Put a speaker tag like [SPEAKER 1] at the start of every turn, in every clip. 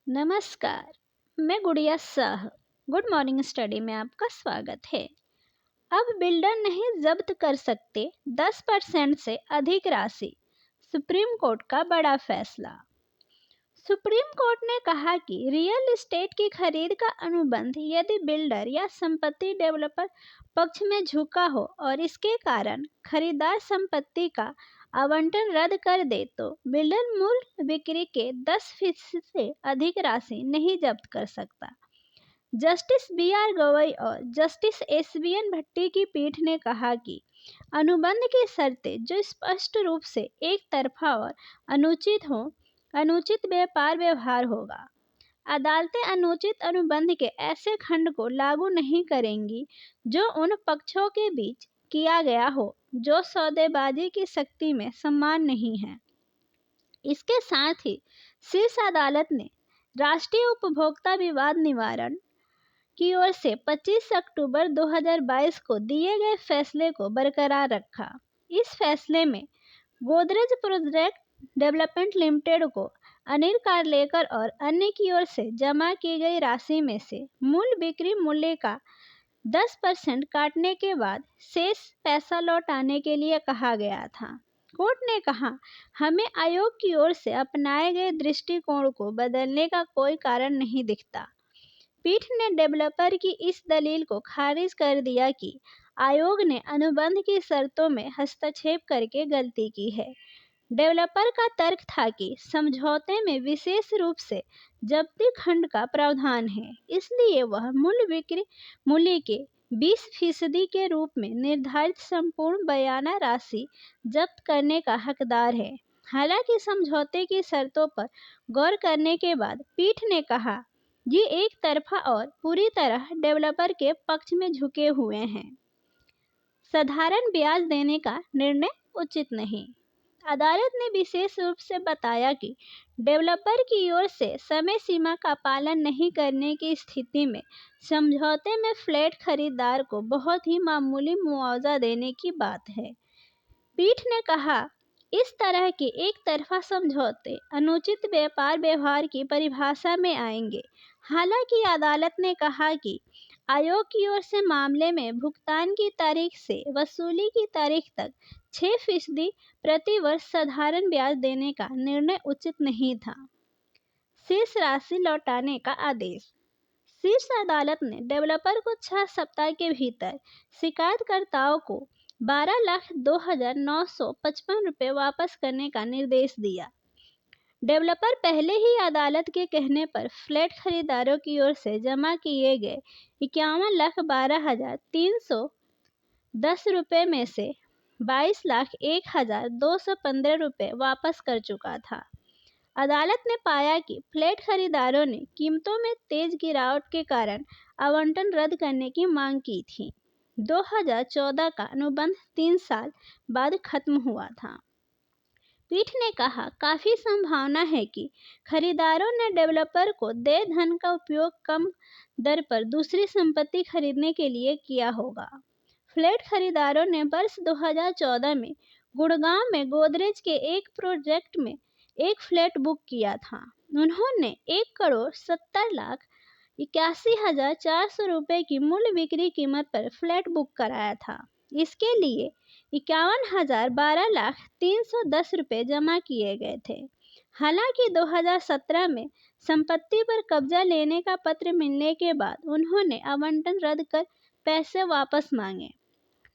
[SPEAKER 1] नमस्कार। मैं गुड़िया शाह। गुड मॉर्निंग स्टडी में आपका स्वागत है। अब बिल्डर नहीं जब्त कर सकते 10% से अधिक राशि, सुप्रीम कोर्ट का बड़ा फैसला। सुप्रीम कोर्ट ने कहा कि रियल एस्टेट की खरीद का अनुबंध यदि बिल्डर या संपत्ति डेवलपर पक्ष में झुका हो और इसके कारण खरीदार संपत्ति का आवंटन रद्द कर दे तो बिल्डर मूल बिक्री के 10% से अधिक राशि नहीं जब्त कर सकता। Justice B R. गवई और जस्टिस एस.बी.एन. भट्टी की पीठ ने कहा कि अनुबंध की शर्तें जो स्पष्ट रूप से एक तरफा और अनुचित व्यापार व्यवहार होगा। अदालतें अनुचित अनुबंध के ऐसे खंड को लागू नहीं करेंगी जो उन पक्षों के बीच किया गया हो जो सौदेबाजी की शक्ति में समान नहीं है। इसके साथ ही शीर्ष अदालत ने राष्ट्रीय उपभोक्ता विवाद निवारण की ओर से 25 अक्टूबर 2022 को दिए गए फैसले को बरकरार रखा। इस फैसले में गोदरेज प्रोजेक्ट डेवलपमेंट लिमिटेड को अनिल कार्लेकर और अन्य की ओर से जमा की गई राशि में से मूल बिक्री मूल्य का 10% काटने के बाद शेष पैसा लौटाने के लिए कहा गया था। कोर्ट ने कहा, हमें आयोग की ओर से अपनाए गए दृष्टिकोण को बदलने का कोई कारण नहीं दिखता। पीठ ने डेवलपर की इस दलील को खारिज कर दिया कि आयोग ने अनुबंध की शर्तों में हस्तक्षेप करके गलती की है। डेवलपर का तर्क था कि समझौते में विशेष रूप से जब्ती खंड का प्रावधान है, इसलिए वह मूल बिक्री मूल्य के 20% के रूप में निर्धारित संपूर्ण बयाना राशि जब्त करने का हकदार है। हालांकि समझौते की शर्तों पर गौर करने के बाद पीठ ने कहा, ये एक तरफा और पूरी तरह डेवलपर के पक्ष में झुके हुए हैं। साधारण ब्याज देने का निर्णय उचित नहीं। अदालत ने विशेष रूप से बताया कि डेवलपर की ओर से समय सीमा का पालन नहीं करने की स्थिति में समझौते में फ्लैट खरीदार को बहुत ही मामूली मुआवजा देने की बात है। पीठ ने कहा, इस तरह के एक तरफा समझौते अनुचित व्यापार व्यवहार की परिभाषा में आएंगे। हालांकि अदालत ने कहा कि आयोग की ओर से मामले में भुगतान की तारीख से वसूली की तारीख तक 6% प्रति वर्ष साधारण ब्याज देने का निर्णय उचित नहीं था। शेष राशि लौटाने का आदेश। शीर्ष अदालत ने डेवलपर को 6 सप्ताह के भीतर शिकायतकर्ताओं को 12,02,955 रुपये वापस करने का निर्देश दिया। डेवलपर पहले ही अदालत के कहने पर फ्लैट खरीदारों की ओर से जमा किए गए 51,12,310 रुपये में से 22,01,215 रुपये वापस कर चुका था। अदालत ने पाया कि फ्लैट खरीदारों ने कीमतों में तेज गिरावट के कारण आवंटन रद्द करने की मांग की थी। 2014 का अनुबंध 3 साल बाद खत्म हुआ था। पीठ ने कहा, काफी संभावना है कि खरीदारों ने डेवलपर को देय धन का उपयोग कम दर पर दूसरी संपत्ति खरीदने के लिए किया होगा। फ्लैट खरीदारों ने वर्ष 2014 में गुड़गांव में गोदरेज के एक प्रोजेक्ट में एक फ्लैट बुक किया था। उन्होंने 1,70,81,400 रुपये की मूल बिक्री कीमत पर फ्लैट बुक कराया था। इसके लिए 51,12,310 रुपये जमा किए गए थे। हालांकि 2017 में संपत्ति पर कब्जा लेने का पत्र मिलने के बाद उन्होंने आवंटन रद्द कर पैसे वापस मांगे।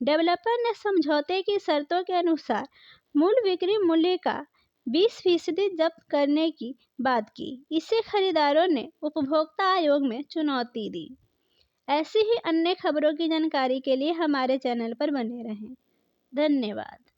[SPEAKER 1] डेवलपर ने समझौते की शर्तों के अनुसार मूल बिक्री मूल्य का 20% जब्त करने की बात की। इसे खरीदारों ने उपभोक्ता आयोग में चुनौती दी। ऐसी ही अन्य खबरों की जानकारी के लिए हमारे चैनल पर बने रहें। धन्यवाद।